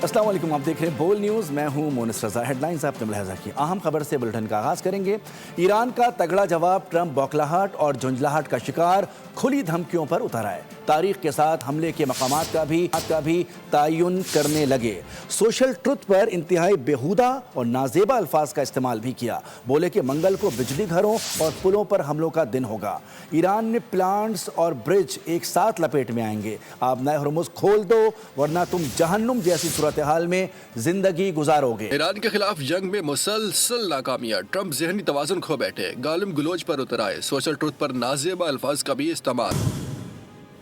अस्सलाम वालेकुम, आप देख रहे हैं बोल न्यूज़। मैं हूं मोनिस रजा। हेडलाइंस आपने मुलाहिजा की। अहम खबर से बुलेटिन का आगाज करेंगे। ईरान का तगड़ा जवाब, ट्रंप बौखलाहट और झुंझलाहट का शिकार, खुली धमकियों पर उतर आए। तारीख के साथ हमले के मकामात का भी तयन करने लगे। सोशल ट्रुथ पर इंतहाई बेहुदा और नाजेबा अल्फाज का इस्तेमाल भी किया। बोले कि मंगल को बिजली घरों और पुलों पर हमलों का दिन होगा। ईरान में प्लांट्स और ब्रिज एक साथ लपेट में आएंगे। आप नए हरमुज़ खोल दो वरना तुम जहन्नुम जैसी सूरत हाल में जिंदगी गुजारोगे। ईरान के खिलाफ जंग में मुसलसल नाकामियां, ट्रंप ज़हनी तवाज़ुन खो बैठे, गालिम गुलोच पर उतर आए। सोशल ट्रुथ पर नाजेबा अल्फाज का भी इस्तेमाल।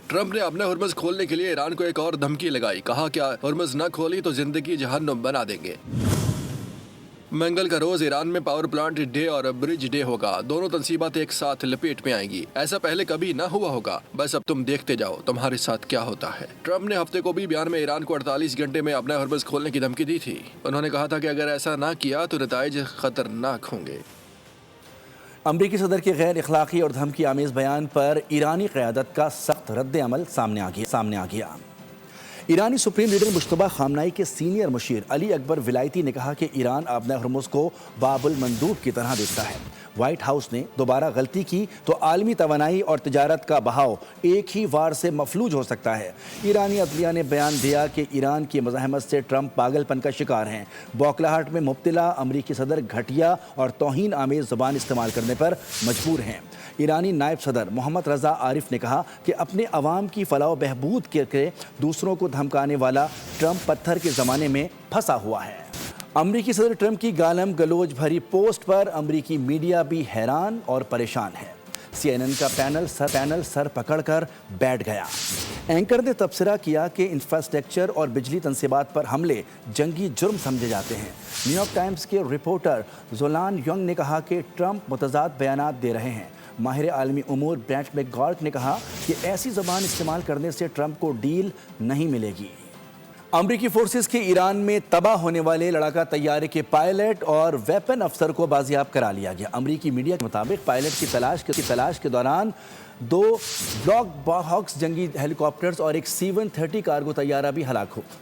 ट्रंप ने अपने हरमुज़ खोलने के लिए ईरान को एक और धमकी लगाई। कहा क्या हरमुज़ न खोली तो जिंदगी जहन्नुम बना देंगे। मंगल का रोज ईरान में पावर प्लांट डे और ब्रिज डे होगा। दोनों तंसीबात एक साथ लपेट में आएंगी। ऐसा पहले कभी ना हुआ होगा। बस अब तुम देखते जाओ तुम्हारे साथ क्या होता है। ट्रंप ने हफ्ते को भी बयान में ईरान को 48 घंटे में अपना हरमुज़ खोलने की धमकी दी थी। उन्होंने कहा था कि अगर ऐसा ना किया तो नताइज खतरनाक होंगे। अमरीकी सदर के गैर इखलाकी और धमकी आमेज़ बयान पर ईरानी क़यादत का सख्त रद्द अमल सामने आ गया। ईरानी सुप्रीम लीडर मुश्तबा खामनाई के सीनियर मुशीर अली अकबर विलायती ने कहा कि ईरान अपने हरमुज़ को बाबुल मंदूब की तरह देखता है। व्हाइट हाउस ने दोबारा गलती की तो आलमी तवानाई और तिजारत का बहाव एक ही वार से मफलूज हो सकता है। ईरानी अदलिया ने बयान दिया कि ईरान की मज़ाहमत से ट्रंप पागलपन का शिकार हैं। बौखलाहट में मुब्तला अमरीकी सदर घटिया और तौहीन आमेज़ ज़बान इस्तेमाल करने पर मजबूर हैं। ईरानी नायब सदर मोहम्मद रज़ा आरिफ ने कहा कि अपने अवाम की फलाह बहबूद के दूसरों को धमकाने वाला ट्रंप पत्थर के ज़माने में फंसा हुआ है। अमरीकी सदर ट्रंप की गालम गलोच भरी पोस्ट पर अमरीकी मीडिया भी हैरान और परेशान है। CNN का पैनल सर पकड़कर बैठ गया। एंकर ने तबसरा किया कि इंफ्रास्ट्रक्चर और बिजली तनसीबात पर हमले जंगी जुर्म समझे जाते हैं। न्यूयॉर्क टाइम्स के रिपोर्टर जोलान योंग ने कहा कि ट्रंप मुतज़ाद बयानात दे रहे हैं। माहिर आलमी उमूर ब्रैट मैकगॉर्क ने कहा कि ऐसी ज़बान इस्तेमाल करने से ट्रंप को डील नहीं मिलेगी। अमरीकी फोर्सेस के ईरान में तबाह होने वाले लड़ाका तैयारे के पायलट और वेपन अफसर को बाजियाब करा लिया गया। अमरीकी मीडिया के मुताबिक पायलट की तलाश के दौरान 2 ब्लैक हॉक्स जंगी हेलीकॉप्टर्स और एक C-130 कार्गो तैयारा भी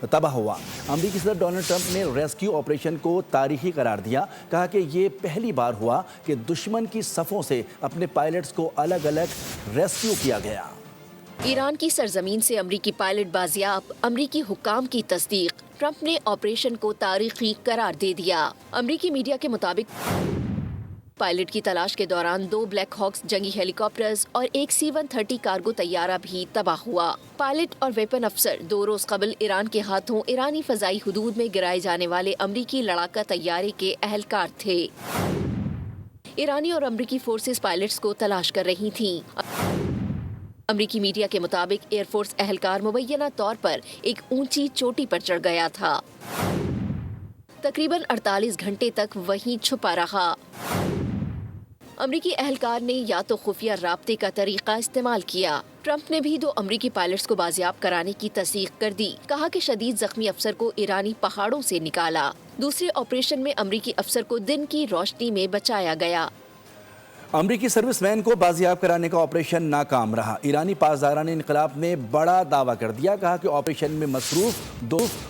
तबाह हुआ। अमरीकी सदर डोनाल्ड ट्रंप ने रेस्क्यू ऑपरेशन को तारीखी करार दिया। कहा कि ये पहली बार हुआ कि दुश्मन की सफ़ों से अपने पायलट्स को अलग अलग रेस्क्यू किया गया। ईरान की सरजमीन से अमरीकी पायलट बाजियाब, अमरीकी हुक्काम की तस्दीक। ट्रंप ने ऑपरेशन को तारीखी करार दे दिया। अमरीकी मीडिया के मुताबिक पायलट की तलाश के दौरान 2 ब्लैक हॉक्स जंगी हेलीकॉप्टर्स और एक C-130 कार्गो तैयारा भी तबाह हुआ। पायलट और वेपन अफसर 2 रोज कबल ईरान के हाथों ईरानी फजाई हुदूद में गिराए जाने वाले अमरीकी लड़ाका तैयारे के अहलकार थे। ईरानी और अमरीकी फोर्सेस पायलट्स को तलाश कर रही थीं। अमरीकी मीडिया के मुताबिक एयरफोर्स एहलकार मुबैना तौर पर एक ऊंची चोटी पर चढ़ गया था। तकरीबन 48 घंटे तक वहीं छुपा रहा। अमरीकी एहलकार ने या तो खुफिया राब्ते का तरीका इस्तेमाल किया। ट्रंप ने भी 2 अमरीकी पायलट्स को बाजियाब कराने की तस्दीक कर दी। कहा कि शदीद जख्मी अफसर को ईरानी पहाड़ों से निकाला। दूसरे ऑपरेशन में अमरीकी अफसर को दिन की रोशनी में बचाया गया। अमरीकी सर्विसमैन को बाजियाब कराने का ऑपरेशन नाकाम रहा। ईरानी पासदाराने इनकलाब ने बड़ा दावा कर दिया। कहा कि ऑपरेशन में मसरूफ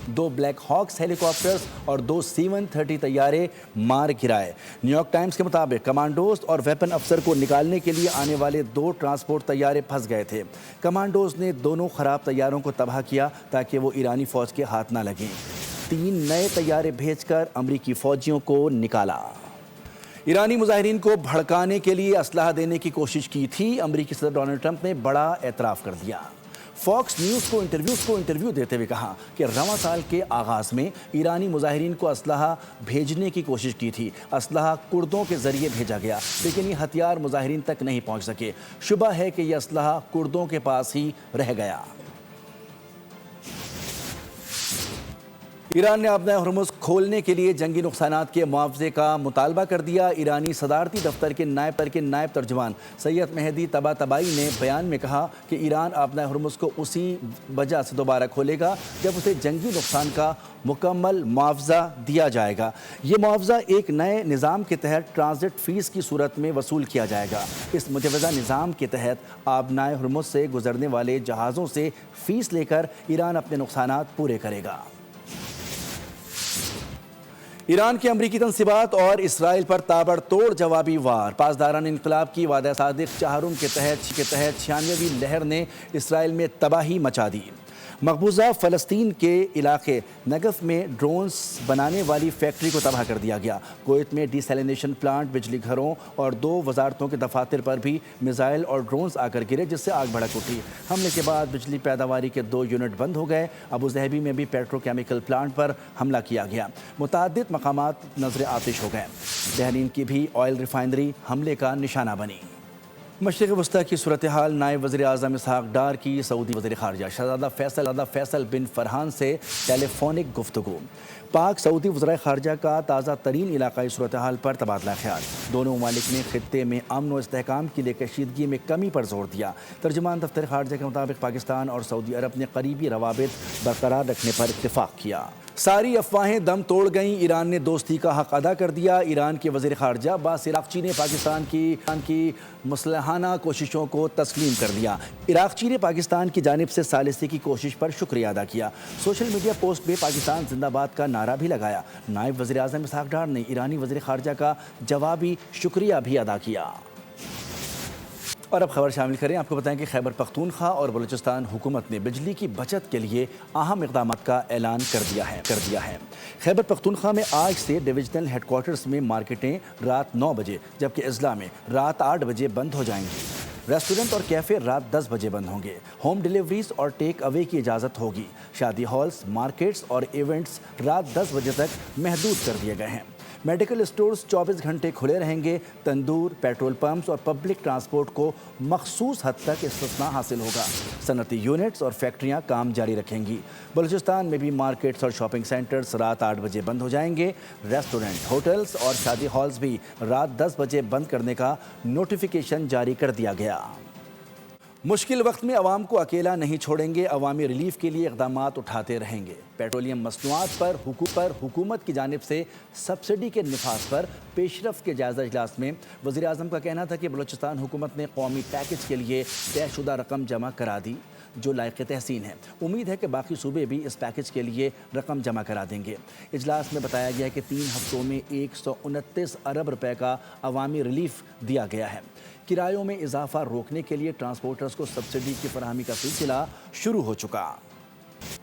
दो ब्लैक हॉक्स हेलीकॉप्टर्स और 2 C-130 तैयारे मार गिराए। न्यूयॉर्क टाइम्स के मुताबिक कमांडोज और वेपन अफसर को निकालने के लिए आने वाले 2 ट्रांसपोर्ट तैयारे फंस गए थे। कमांडोज ने दोनों खराब तैयारों को तबाह किया ताकि वो ईरानी फौज के हाथ ना लगें। 3 नए तैयारे भेजकर अमरीकी फौजियों को निकाला। ईरानी मुजाहिरीन को भड़काने के लिए असलाह देने की कोशिश की थी। अमरीकी सदर डोनाल्ड ट्रंप ने बड़ा एतराफ़ कर दिया। फॉक्स न्यूज़ को इंटरव्यू देते हुए कहा कि रवां साल के आगाज़ में ईरानी मुजाहिरीन को असलहा भेजने की कोशिश की थी। असलहा कुर्दों के ज़रिए भेजा गया, लेकिन ये हथियार मुजाहिरीन तक नहीं पहुँच सके। शुबा है कि यह असलहा कुर्दों के पास ही रह गया। ईरान ने अपना हरमुज़ खोलने के लिए जंगी नुकसानात के मुआवजे का मुतालबा कर दिया। ईरानी सदारती दफ्तर के नायब तर्जुमान सैयद मेहदी तबातबाई ने बयान में कहा कि ईरान अपना हरमुज़ को उसी वजह से दोबारा खोलेगा जब उसे जंगी नुकसान का मुकम्मल मुआवजा दिया जाएगा। ये मुआवजा एक नए निज़ाम के तहत ट्रांजिट फ़ीस की सूरत में वसूल किया जाएगा। इस मुजवज़ा निज़ाम के तहत आबनाए हरमुज़ से गुजरने वाले जहाज़ों से फ़ीस लेकर ईरान अपने नुकसानात पूरे करेगा। ایران کے امریکی تنصیبات اور اسرائیل پر تابڑ توڑ جوابی وار. پاسداران انقلاب کی وعدہ صادق چہارم کے تحت 96ویں لہر نے اسرائیل میں تباہی مچا دی. مقبوضہ فلسطین کے علاقے نگف میں ڈرونز بنانے والی فیکٹری کو تباہ کر دیا گیا. کویت میں ڈی سیلینیشن پلانٹ، بجلی گھروں اور 2 وزارتوں کے دفاتر پر بھی میزائل اور ڈرونز آ کر گرے، جس سے آگ بھڑک اٹھی. حملے کے بعد بجلی پیداواری کے 2 یونٹ بند ہو گئے. ابوظہبی میں بھی پیٹرو کیمیکل پلانٹ پر حملہ کیا گیا. متعدد مقامات نظر آتش ہو گئے. بحرین کی بھی آئل ریفائنری حملے کا نشانہ بنی. مشرق وسطی کی صورتحال. نائب وزیر اعظم اسحاق ڈار کی سعودی وزیر خارجہ شہزادہ فیصل بن فرحان سے ٹیلی فونک گفتگو. پاک سعودی وزرائے خارجہ کا تازہ ترین علاقائی صورتحال پر تبادلہ خیال. دونوں ممالک نے خطے میں امن و استحکام کے لیے کشیدگی میں کمی پر زور دیا. ترجمان دفتر خارجہ کے مطابق پاکستان اور سعودی عرب نے قریبی روابط برقرار رکھنے پر اتفاق کیا. ساری افواہیں دم توڑ گئیں. ایران نے دوستی کا حق ادا کر دیا. ایران کے وزیر خارجہ عباس عراقچی نے پاکستان کی مصلحانہ کوششوں کو تسلیم کر دیا. عراقچی نے پاکستان کی جانب سے ثالثی کی کوشش پر شکریہ ادا کیا. سوشل میڈیا پوسٹ میں پاکستان زندہ باد کا نعرہ بھی لگایا. نائب وزیر اعظم اسحاق ڈار نے ایرانی وزیر خارجہ کا جوابی شکریہ بھی ادا کیا. اور اب خبر شامل کریں. آپ کو بتائیں کہ خیبر پختونخوا اور بلوچستان حکومت نے بجلی کی بچت کے لیے اہم اقدامات کا اعلان کر دیا ہے. خیبر پختونخوا میں آج سے ڈویژنل ہیڈ کوارٹرز میں مارکیٹیں رات 9 بجے جبکہ اضلاع میں رات 8 بجے بند ہو جائیں گی. ریسٹورنٹ اور کیفے رات 10 بجے بند ہوں گے. ہوم ڈیلیوریز اور ٹیک اوے کی اجازت ہوگی. شادی ہالز، مارکیٹس اور ایونٹس رات 10 بجے تک محدود کر دیے گئے ہیں. میڈیکل اسٹورز 24 گھنٹے کھلے رہیں گے. تندور، پیٹرول پمپس اور پبلک ٹرانسپورٹ کو مخصوص حد تک استثناء حاصل ہوگا. صنعتی یونٹس اور فیکٹریاں کام جاری رکھیں گی. بلوچستان میں بھی مارکیٹس اور شاپنگ سینٹرز رات 8 بجے بند ہو جائیں گے. ریسٹورنٹ، ہوٹلز اور شادی ہالز بھی رات 10 بجے بند کرنے کا نوٹیفیکیشن جاری کر دیا گیا. مشکل وقت میں عوام کو اکیلا نہیں چھوڑیں گے. عوامی ریلیف کے لیے اقدامات اٹھاتے رہیں گے. پیٹرولیم مصنوعات پر حکومت کی جانب سے سبسڈی کے نفاذ پر پیش رفت کے جائزہ اجلاس میں وزیر اعظم کا کہنا تھا کہ بلوچستان حکومت نے قومی پیکج کے لیے طے شدہ رقم جمع کرا دی جو لائق تحسین ہے. امید ہے کہ باقی صوبے بھی اس پیکج کے لیے رقم جمع کرا دیں گے. اجلاس میں بتایا گیا کہ 3 ہفتوں میں 129 ارب روپے کا عوامی ریلیف دیا گیا ہے. کرایوں میں اضافہ روکنے کے لیے ٹرانسپورٹرز کو سبسڈی کی فراہمی کا سلسلہ شروع ہو چکا.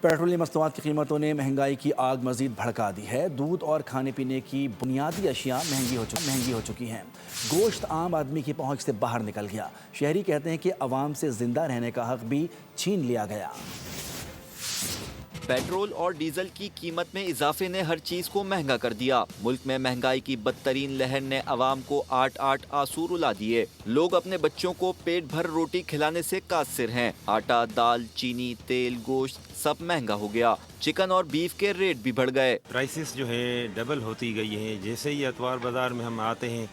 پیٹرولیم مصنوعات کی قیمتوں نے مہنگائی کی آگ مزید بھڑکا دی ہے. دودھ اور کھانے پینے کی بنیادی اشیاء مہنگی ہو چکی ہیں. گوشت عام آدمی کی پہنچ سے باہر نکل گیا. شہری کہتے ہیں کہ عوام سے زندہ رہنے کا حق بھی چھین لیا گیا. پیٹرول اور ڈیزل کی قیمت میں اضافے نے ہر چیز کو مہنگا کر دیا. ملک میں مہنگائی کی بدترین لہر نے عوام کو 8 آنسو رلا دیے. لوگ اپنے بچوں کو پیٹ بھر روٹی کھلانے سے قاصر ہیں. آٹا، دال، چینی، تیل، گوشت سب مہنگا ہو گیا. چکن اور بیف کے ریٹ بھی بڑھ گئے. پرائسز جو ہے ڈبل ہوتی گئی ہیں. جیسے ہی اتوار بازار میں ہم آتے ہیں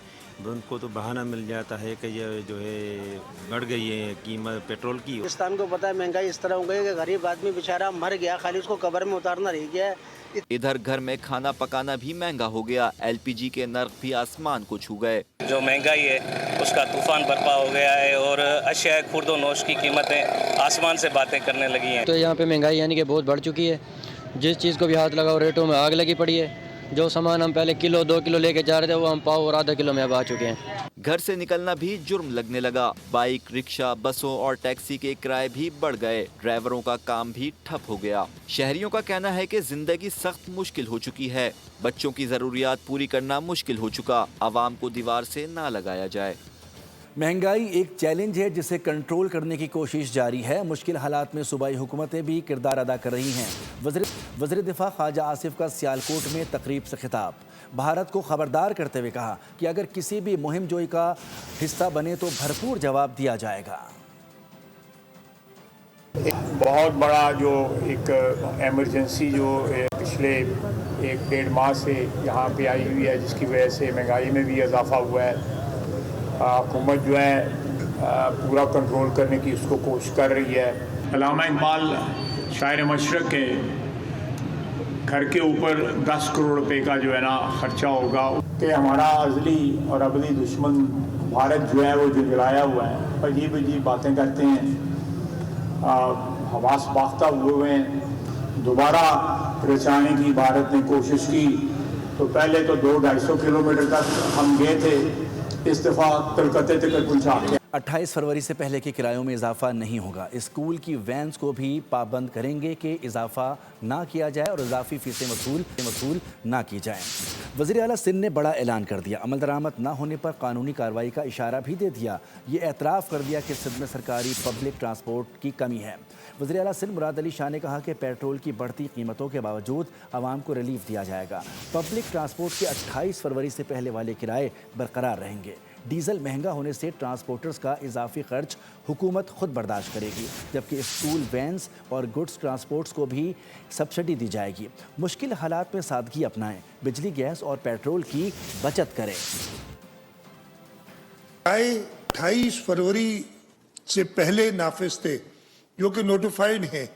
ان کو تو بہانہ مل جاتا ہے کہ یہ جو ہے بڑھ گئی ہے قیمت پیٹرول کی. پاکستان کو پتہ ہے مہنگائی اس طرح ہو گئی کہ غریب آدمی بیچارہ مر گیا، خالی اس کو قبر میں اتارنا رہ گیا ہے. ادھر گھر میں کھانا پکانا بھی مہنگا ہو گیا. LPG کے نرخ بھی آسمان کو چھو گئے. جو مہنگائی ہے اس کا طوفان برپا ہو گیا ہے اور اشیاء خورد و نوش کی قیمتیں آسمان سے باتیں کرنے لگی ہیں. تو یہاں پہ مہنگائی یعنی کہ بہت بڑھ چکی ہے. جس چیز کو بھی ہاتھ لگاؤ ریٹوں میں آگ لگی پڑی ہے. جو سامان ہم پہلے کلو 2 کلو لے کے جا رہے تھے وہ ہم پاؤ اور آدھا کلو میں اب آ چکے ہیں. گھر سے نکلنا بھی جرم لگنے لگا. بائک، رکشہ، بسوں اور ٹیکسی کے کرائے بھی بڑھ گئے. ڈرائیوروں کا کام بھی ٹھپ ہو گیا. شہریوں کا کہنا ہے کہ زندگی سخت مشکل ہو چکی ہے. بچوں کی ضروریات پوری کرنا مشکل ہو چکا. عوام کو دیوار سے نہ لگایا جائے. مہنگائی ایک چیلنج ہے جسے کنٹرول کرنے کی کوشش جاری ہے. مشکل حالات میں صوبائی حکومتیں بھی کردار ادا کر رہی ہیں. وزیر دفاع خواجہ آصف کا سیالکوٹ میں تقریب سے خطاب. بھارت کو خبردار کرتے ہوئے کہا کہ اگر کسی بھی مہم جوئی کا حصہ بنے تو بھرپور جواب دیا جائے گا. بہت بڑا جو ایک ایمرجنسی جو پچھلے 1.5 ماہ سے یہاں پہ آئی ہوئی ہے جس کی وجہ سے مہنگائی میں بھی اضافہ ہوا ہے. حکومت جو ہے پورا کنٹرول کرنے کی اس کو کوشش کر رہی ہے. علامہ اقبال شاعر مشرق کے گھر کے اوپر 10 کروڑ روپے کا جو ہے نا خرچہ ہوگا کہ ہمارا ازلی اور ابدی دشمن بھارت جو ہے وہ جو جلایا ہوا ہے. عجیب عجیب باتیں کرتے ہیں، حواس باختہ ہوئے ہیں. دوبارہ رچانے کی بھارت نے کوشش کی तो पहले तो 200-250 किलोमीटर तक हम गए थे, इस दफ़ा कलकत्ते तक पहुँचा के 28 फरवरी से पहले के किरायों में इजाफा नहीं होगा। स्कूल की वैन्स को भी पाबंद करेंगे कि इजाफा ना किया जाए और इजाफी फीसें वसूल ना की जाएं। वज़ीर आला सिंध ने बड़ा ऐलान कर दिया। अमल दरामद ना होने पर कानूनी कार्रवाई का इशारा भी दे दिया। ये एतराफ़ कर दिया कि सिंध में सरकारी पब्लिक ट्रांसपोर्ट की कमी है। वज़ीर आला सिंध मुराद अली शाह ने कहा कि पेट्रोल की बढ़ती कीमतों के बावजूद आवाम को रिलीफ दिया जाएगा। पब्लिक ट्रांसपोर्ट के 28 फरवरी से पहले वाले किराए बरकरार रहेंगे। डीजल महंगा होने से ट्रांसपोर्टर्स का इजाफी खर्च हुकूमत खुद बर्दाश्त करेगी, जबकि स्कूल वैन्स और गुड्स ट्रांसपोर्ट्स को भी सब्सिडी दी जाएगी। मुश्किल हालात में सादगी अपनाएं, बिजली गैस और पेट्रोल की बचत करें। 28 फरवरी से पहले नाफिज थे जो कि नोटिफाइड हैं,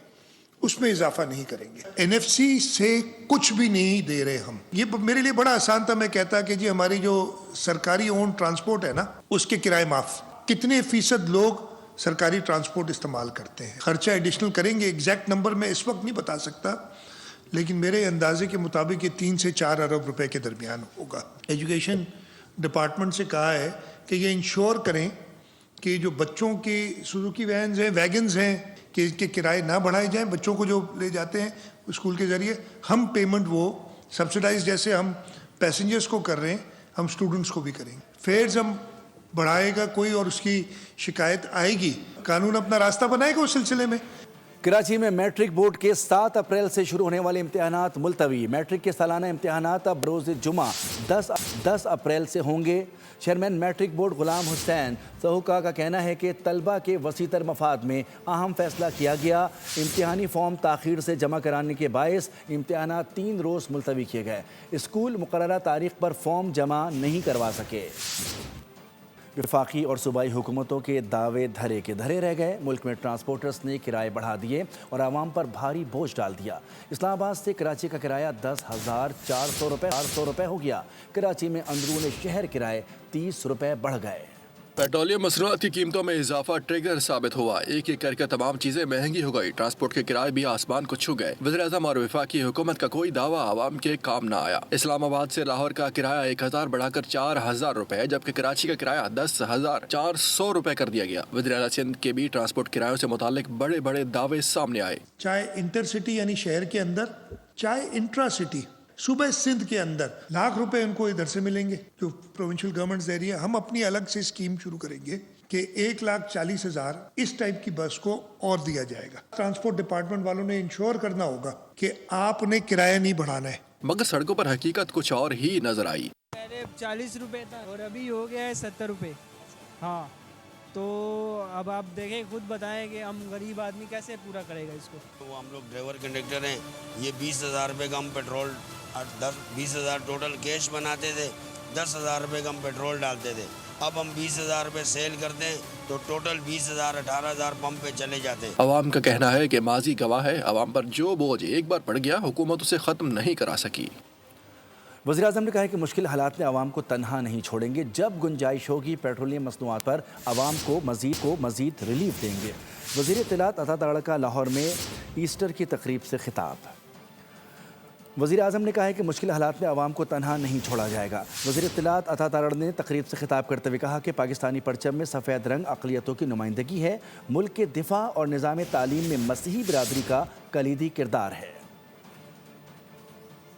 उसमें इजाफा नहीं करेंगे। एनएफसी से कुछ भी नहीं दे रहे हम। ये मेरे लिए बड़ा आसान था, मैं कहता कि जी हमारी जो सरकारी ओन ट्रांसपोर्ट है ना, उसके किराए माफ। कितने फीसद लोग सरकारी ट्रांसपोर्ट इस्तेमाल करते हैं? खर्चा एडिशनल करेंगे, एग्जैक्ट नंबर मैं इस वक्त नहीं बता सकता, लेकिन मेरे अंदाजे के मुताबिक ये 3 से 4 अरब रुपए के दरमियान होगा। एजुकेशन डिपार्टमेंट से कहा है कि ये इंश्योर करें कि जो बच्चों की सुजुकी वैन्स हैं, वैगन्स हैं, कि इसके किराए ना बढ़ाए जाएं। बच्चों को जो ले जाते हैं स्कूल के ज़रिए, हम पेमेंट वो सब्सिडाइज जैसे हम पैसेंजर्स को कर रहे हैं, हम स्टूडेंट्स को भी करेंगे। फेयर्स हम बढ़ाएगा कोई और उसकी शिकायत आएगी, कानून अपना रास्ता बनाएगा उस सिलसिले में। कराची में मैट्रिक बोर्ड के 7 अप्रैल से शुरू होने वाले इम्तिहानात मुलतवी। मैट्रिक के सालाना इम्तिहानात अब रोज़ जुमा 10 अप्रैल से होंगे। Chairman matric board Ghulam Hussain सहूका का कहना है कि तलबा के वसीतर मफाद में अहम फैसला किया गया। इम्तिहानी फॉर्म ताख़ीर से जमा कराने के बायस इम्तिहानात 3 रोज़ मुलतवी किए गए। स्कूल मुकर्ररा तारीख पर फॉर्म जमा नहीं करवा सके। वफाकी और सूबाई हुकूमतों के दावे धरे के धरे रह गए। मुल्क में ट्रांसपोर्टर्स ने किराए बढ़ा दिए और आवाम पर भारी बोझ डाल दिया। इस्लामाबाद से कराची का किराया 10,400 रुपये हो गया। कराची में अंदरूनी शहर किराए 30 रुपये बढ़ गए। पेट्रोलियम मसनूआत की कीमतों में इजाफा ट्रिगर साबित हुआ। एक एक करके तमाम चीजें महंगी हो गई। ट्रांसपोर्ट के किराए भी आसमान को छू गए। वज़ीर-ए-आज़म और वफाकी हुकूमत का कोई दावा आवाम के काम न आया। इस्लामाबाद से लाहौर का किराया 1000 बढ़ाकर 4000 रुपए, जबकि कराची का किराया 10,400 रुपए कर दिया गया। वज़ीर-ए-आला सिंध के भी ट्रांसपोर्ट किरायों से मुतालिक बड़े बड़े दावे सामने आए। चाहे इंटरसिटी यानी शहर के अंदर, चाहे इंट्रा सिटी सूबे सिंध के अंदर, लाख रुपए उनको इधर से मिलेंगे जो प्रोविंशियल गवर्नमेंट दे रही है। हम अपनी अलग से स्कीम शुरू करेंगे कि 1,40,000 इस टाइप की बस को और दिया जाएगा। ट्रांसपोर्ट डिपार्टमेंट वालों ने इंश्योर करना होगा कि आपने किराया नहीं बढ़ाना है। मगर सड़कों पर हकीकत कुछ और ही नजर आई। पहले 40 रुपए था और अभी हो गया है 70 रुपए। हाँ, तो अब आप देखें, खुद बताएं कि हम गरीब आदमी कैसे पूरा करेगा इसको। तो हम लोग ड्राइवर कंडक्टर हैं, ये 20,000 रुपये का हम पेट्रोल 20,000 टोटल कैश बनाते थे, 10,000 रुपये का हम पेट्रोल डालते थे। अब हम 20,000 रुपये सेल करते हैं तो टोटल 20,000 18,000 पंप पे चले जाते हैं। अवाम का कहना है कि माजी गवाह है, अवाम पर जो बोझ एक बार पड़ गया हुकूमत उसे ख़त्म नहीं करा सकी। वज़ीर-ए-आज़म ने कहा कि मुश्किल हालात में आवाम को तन्हा नहीं छोड़ेंगे। जब गुंजाइश होगी पेट्रोलियम मसनूआत पर आवाम को मज़ीद रिलीफ देंगे। वज़ीर इत्तलात अता ताड़का लाहौर में ईस्टर की तकरीब से खिताब। वज़ीर-ए-आज़म ने कहा है कि मुश्किल हालात में आवाम को तन्हा नहीं छोड़ा जाएगा। वज़ीर इत्तलात अता ताड़का ने तकरीब से खिताब करते हुए कहा कि पाकिस्तानी परचम में सफ़ेद रंग अक़लियतों की नुमाइंदगी है। मुल्क के दिफा और निज़ाम तालीम में मसीही बिरादरी का कलीदी किरदार है।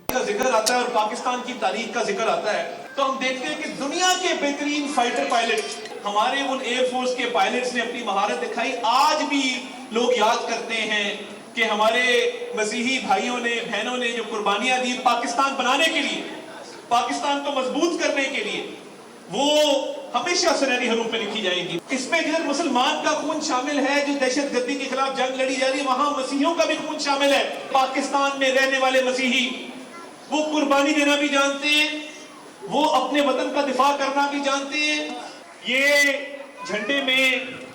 का जिक्र आता है और पाकिस्तान की तारीख का जिक्र आता है तो हम देखते हैं कि दुनिया के बेहतरीन फाइटर पायलट, हमारे उन एयरफोर्स के पायलट्स ने अपनी महारत दिखाई। आज भी लोग याद करते हैं कि हमारे मसीही भाइयों ने, बहनों ने जो कुर्बानियां दी पाकिस्तान बनाने के लिए, पाकिस्तान को मजबूत करने के लिए, वो हमेशा सुनहरी हरूफ में लिखी जाएगी। इसमें जिधर मुसलमान का खून शामिल है जो दहशतगर्दी के खिलाफ जंग लड़ी जा रही है, वहां मसीहियों का भी खून शामिल है। पाकिस्तान में रहने वाले मसीही वो कुर्बानी देना भी जानते हैं, वो अपने वतन का दिफा करना भी जानते हैं। ये झंडे में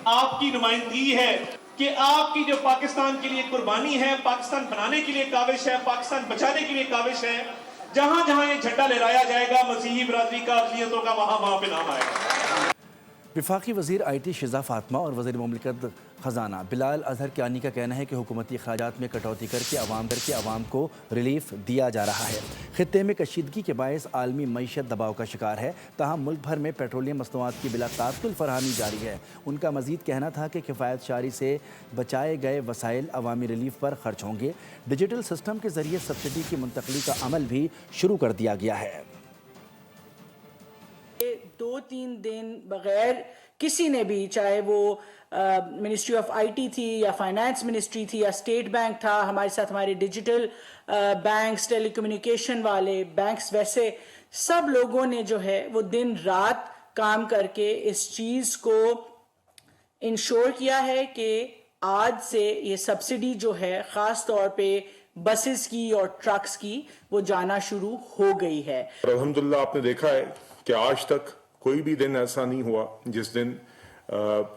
आपकी नुमाइंदगी है कि आपकी जो पाकिस्तान के लिए कुर्बानी है, पाकिस्तान बनाने के लिए काविश है, पाकिस्तान बचाने के लिए काविश है, जहां जहां ये झंडा लहराया जाएगा मसीही बिरादरी का, अक़लियतों का, वहां वहां पे नाम आएगा। वफाकी वज़ीर IT शिज़ा फातिमा और वज़ीर मुमलिकत ख़जाना बिलाल अज़हर कियानी का कहना है कि हुकूमती अखराजात में कटौती करके आवाम को रिलीफ दिया जा रहा है। खित्ते में कशीदगी के बायस आलमी मईशत दबाव का शिकार है, ताहम मुल्क भर में पेट्रोलियम मसनूआत की बिला तात्तुल फरहमी जारी है। उनका मज़ीद कहना था कि किफ़ायत शारी से बचाए गए वसाइल अवामी रिलीफ पर खर्च होंगे। डिजिटल सिस्टम के ज़रिए सब्सिडी की मुंतकली का अमल भी शुरू कर दिया गया है। 2-3 दिन बगैर किसी ने भी, चाहे वो मिनिस्ट्री ऑफ IT थी या फाइनेंस मिनिस्ट्री थी या स्टेट बैंक था, हमारे साथ हमारे डिजिटल बैंक्स, टेलीकम्युनिकेशन वाले बैंक्स, वैसे सब लोगों ने जो है वो दिन रात काम करके इस चीज़ को इंश्योर किया है कि आज से ये सब्सिडी जो है ख़ास तौर पे बसेस की और ट्रक्स की वो जाना शुरू हो गई है। और अल्हम्दुलिल्लाह आपने देखा है कि आज तक कोई भी दिन ऐसा नहीं हुआ जिस दिन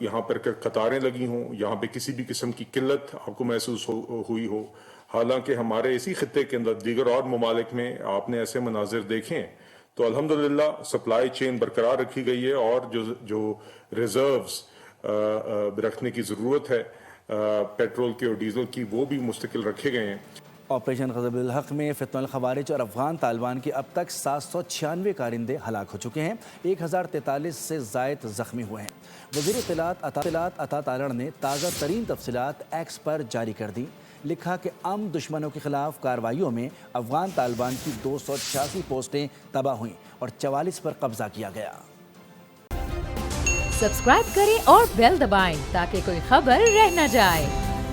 यहाँ पर कतारें लगी हों, यहाँ पे किसी भी किस्म की किल्लत आपको महसूस हुई हो। हालांकि हमारे इसी खित्ते के अंदर दीगर और ममालिक में आपने ऐसे मनाजिर देखे तो अल्हम्दुलिल्लाह सप्लाई चेन बरकरार रखी गई है और जो रिजर्व्स रखने की ज़रूरत है पेट्रोल की और डीजल की, वो भी मुस्तकिल रखे गए हैं। ऑपरेशन ग़ज़बुल हक़ में फितनुल ख़वारिज और अफ़गान तालिबान के अब तक 796 कारिंदे हलाक हो चुके हैं, 1043 से ज़ायद ज़ख्मी हुए हैं। वज़ीर इत्तलात अता तारड़ ने ताज़ा तरीन तफसीलात एक्स पर जारी कर दी। लिखा कि आम दुश्मनों के खिलाफ कार्रवाइयों में अफ़गान तालिबान की 286 पोस्टें तबाह हुईं और 44 पर कब्जा किया गया। सब्सक्राइब करें और बेल दबाएं ताकि कोई खबर रह न जाए।